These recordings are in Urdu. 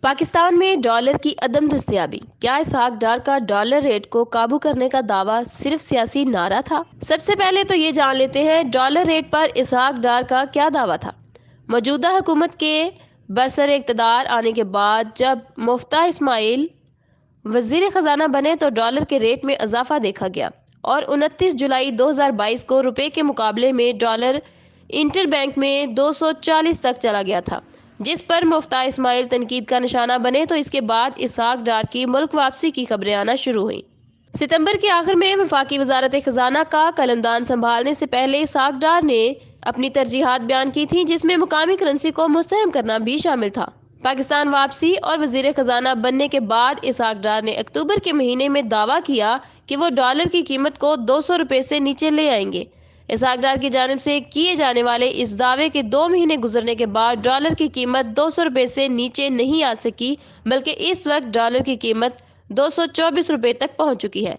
پاکستان میں ڈالر کی عدم دستیابی، کیا اسحاق ڈار کا ڈالر ریٹ کو قابو کرنے کا دعویٰ صرف سیاسی نعرہ تھا؟ سب سے پہلے تو یہ جان لیتے ہیں ڈالر ریٹ پر اسحاق ڈار کا کیا دعویٰ تھا۔ موجودہ حکومت کے برسر اقتدار آنے کے بعد جب مفتاح اسماعیل وزیر خزانہ بنے تو ڈالر کے ریٹ میں اضافہ دیکھا گیا اور 29 جولائی 2022 کو روپے کے مقابلے میں ڈالر انٹر بینک میں 240 تک چلا گیا تھا، جس پر مفتاح اسماعیل تنقید کا نشانہ بنے تو اس کے بعد اسحاق ڈار کی ملک واپسی کی خبریں آنا شروع ہوئیں۔ ستمبر کے آخر میں وفاقی وزارت خزانہ کا قلمدان سنبھالنے سے پہلے اسحاق ڈار نے اپنی ترجیحات بیان کی تھیں، جس میں مقامی کرنسی کو مستحکم کرنا بھی شامل تھا۔ پاکستان واپسی اور وزیر خزانہ بننے کے بعد اسحاق ڈار نے اکتوبر کے مہینے میں دعویٰ کیا کہ وہ ڈالر کی قیمت کو 200 روپے سے نیچے لے آئیں گے۔ اسحاق ڈار کی جانب سے کیے جانے والے اس دعوے کے 2 مہینے گزرنے کے بعد ڈالر کی قیمت 200 روپے سے نیچے نہیں آ سکی، بلکہ اس وقت ڈالر کی قیمت 224 روپے تک پہنچ چکی ہے،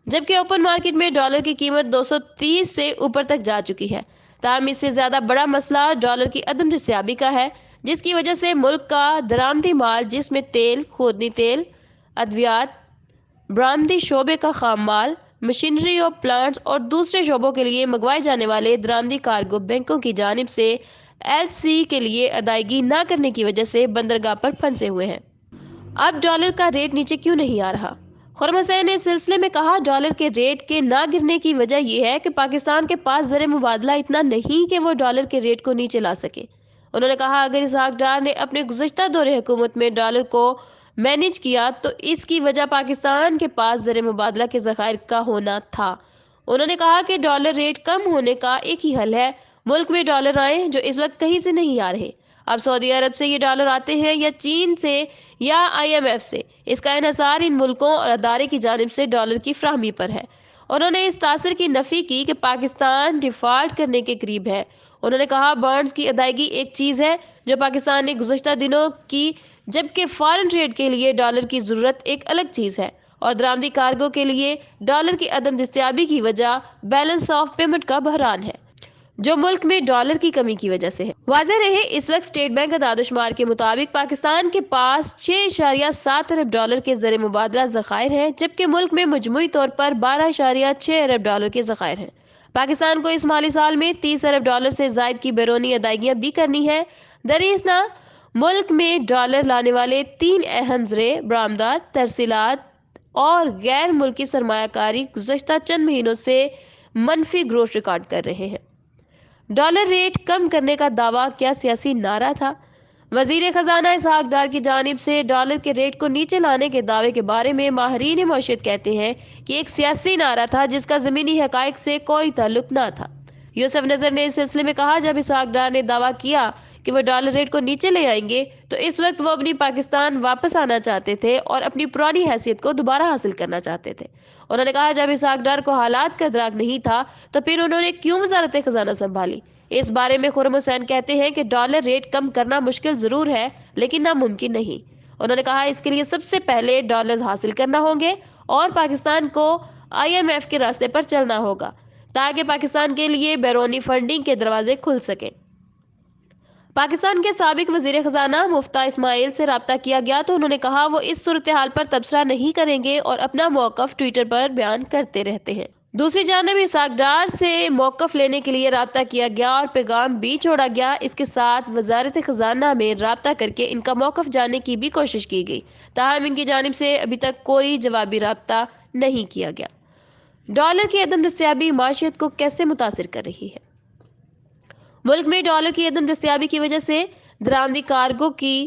جبکہ اوپن مارکیٹ میں ڈالر کی قیمت 230 سے اوپر تک جا چکی ہے۔ تاہم اس سے زیادہ بڑا مسئلہ ڈالر کی عدم دستیابی کا ہے، جس کی وجہ سے ملک کا درآمدی مال، جس میں تیل، خوردنی تیل، ادویات، برآمدی شعبے کا خام مال، مشینری اور پلانٹس اور دوسرے شعبوں کے لیے منگوائے جانے والے درآمدی کارگو بینکوں کی جانب سے ایل سی کے لیے ادائیگی نہ کرنے کی وجہ سے بندرگاہ پر پھنسے ہوئے ہیں۔ اب ڈالر کا ریٹ نیچے کیوں نہیں آ رہا؟ خرم حسین نے اس سلسلے میں کہا، ڈالر کے ریٹ کے نہ گرنے کی وجہ یہ ہے کہ پاکستان کے پاس زر مبادلہ اتنا نہیں کہ وہ ڈالر کے ریٹ کو نیچے لا سکے۔ انہوں نے کہا، اگر اسحاق ڈار نے اپنے گزشتہ دور حکومت میں ڈالر کو مینیج کیا تو اس کی وجہ پاکستان کے پاس زر مبادلہ کے ذخائر کا ہونا تھا۔ انہوں نے کہا کہ ڈالر ریٹ کم ہونے کا ایک ہی حل ہے، ملک میں ڈالر آئیں، جو اس وقت کہیں سے نہیں آ رہے۔ اب سعودی عرب سے یہ ڈالر آتے ہیں یا چین سے یا IMF سے، اس کا انحصار ان ملکوں اور ادارے کی جانب سے ڈالر کی فراہمی پر ہے۔ انہوں نے اس تاثر کی نفی کی کہ پاکستان ڈیفالٹ کرنے کے قریب ہے۔ انہوں نے کہا، بانڈز کی ادائیگی ایک چیز ہے جو پاکستان نے گزشتہ دنوں کی، جبکہ فارن ٹریڈ کے لیے ڈالر کی ضرورت ایک الگ چیز ہے، اور درآمدی کارگو کے لیے ڈالر کی عدم دستیابی کی وجہ بیلنس آف پیمنٹ کا بحران ہے، جو ملک میں ڈالر کی کمی کی وجہ سے ہے۔ واضح رہے، اس وقت اسٹیٹ بینک اعداد و شمار کے مطابق پاکستان کے پاس 6.7 ارب ڈالر کے زر مبادلہ ذخائر ہیں، جبکہ ملک میں مجموعی طور پر 12.6 ارب ڈالر کے ذخائر ہیں۔ پاکستان کو اس مالی سال میں 30 ارب ڈالر سے زائد کی بیرونی ادائیگیاں بھی کرنی ہیں۔ دراصل ملک میں ڈالر لانے والے 3 اہم ذرائع برآمدات، ترسیلات اور غیر ملکی سرمایہ کاری گزشتہ چند مہینوں سے منفی گروتھ ریکارڈ کر رہے ہیں۔ ڈالر ریٹ کم کرنے کا دعویٰ کیا سیاسی نعرہ تھا؟ وزیر خزانہ اسحاق ڈار کی جانب سے ڈالر کے ریٹ کو نیچے لانے کے دعوے کے بارے میں ماہرین معیشت کہتے ہیں کہ ایک سیاسی نعرہ تھا جس کا زمینی حقائق سے کوئی تعلق نہ تھا۔ یوسف نظر نے اس سلسلے میں کہا، جب اسحاق ڈار نے دعویٰ کیا کہ وہ ڈالر ریٹ کو نیچے لے آئیں گے تو اس وقت وہ اپنی پاکستان واپس آنا چاہتے تھے اور اپنی پرانی حیثیت کو دوبارہ حاصل کرنا چاہتے تھے۔ انہوں نے کہا، جب اسحاق ڈار کو حالات کا ادراک نہیں تھا تو پھر انہوں نے کیوں وزارت خزانہ سنبھالی؟ اس بارے میں خرم حسین کہتے ہیں کہ ڈالر ریٹ کم کرنا مشکل ضرور ہے لیکن ناممکن نہیں۔ انہوں نے کہا، اس کے لیے سب سے پہلے ڈالرز حاصل کرنا ہوں گے اور پاکستان کو IMF کے راستے پر چلنا ہوگا تاکہ پاکستان کے لیے بیرونی فنڈنگ کے دروازے کھل سکیں۔ پاکستان کے سابق وزیر خزانہ مفتاح اسماعیل سے رابطہ کیا گیا تو انہوں نے کہا وہ اس صورتحال پر تبصرہ نہیں کریں گے اور اپنا موقف ٹویٹر پر بیان کرتے رہتے ہیں۔ دوسری جانب اسحاق ڈار سے موقف لینے کے لیے رابطہ کیا گیا اور پیغام بھی چھوڑا گیا۔ اس کے ساتھ وزارت خزانہ میں رابطہ کر کے ان کا موقف جاننے کی بھی کوشش کی گئی، تاہم ان کی جانب سے ابھی تک کوئی جوابی رابطہ نہیں کیا گیا۔ ڈالر کی عدم دستیابی معیشت کو کیسے متاثر کر رہی ہے؟ ملک میں ڈالر کی عدم دستیابی کی وجہ سے درآمدی کارگو کی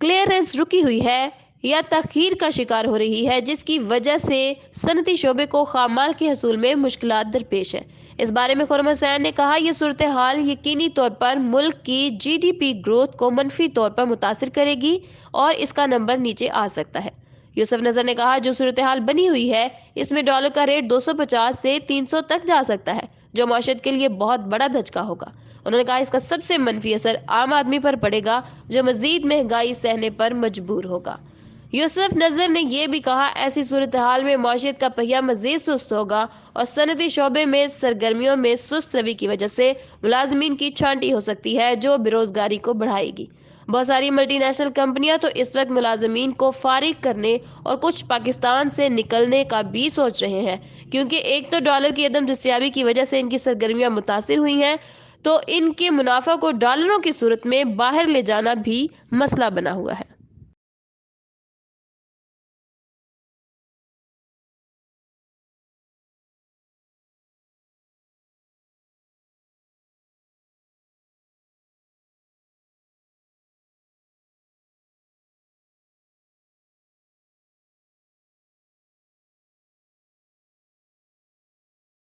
کلیئرنس رکی ہوئی ہے یا تاخیر کا شکار ہو رہی ہے، جس کی وجہ سے صنعتی شعبے کو خام مال کے حصول میں مشکلات درپیش ہے۔ اس بارے میں خرم حسین نے کہا، یہ صورتحال یقینی طور پر ملک کی GDP گروتھ کو منفی طور پر متاثر کرے گی اور اس کا نمبر نیچے آ سکتا ہے۔ یوسف نظر نے کہا، جو صورتحال بنی ہوئی ہے اس میں ڈالر کا ریٹ 250 سے 300 تک جا سکتا ہے، جو معیشت کے لیے بہت بڑا دھچکا ہوگا۔ انہوں نے کہا، اس کا سب سے منفی اثر عام آدمی پر پڑے گا جو مزید مہنگائی سہنے پر مجبور ہوگا۔ یوسف نظر نے یہ بھی کہا، ایسی صورتحال میں معیشت کا پہیہ مزید سست ہوگا اور صنعتی شعبے میں سرگرمیوں میں سست روی کی وجہ سے ملازمین کی چھانٹی ہو سکتی ہے، جو بے روزگاری کو بڑھائے گی۔ بہت ساری ملٹی نیشنل کمپنیاں تو اس وقت ملازمین کو فارغ کرنے اور کچھ پاکستان سے نکلنے کا بھی سوچ رہے ہیں، کیونکہ ایک تو ڈالر کی عدم دستیابی کی وجہ سے ان کی سرگرمیاں متاثر ہوئی ہیں، تو ان کے منافع کو ڈالروں کی صورت میں باہر لے جانا بھی مسئلہ بنا ہوا ہے۔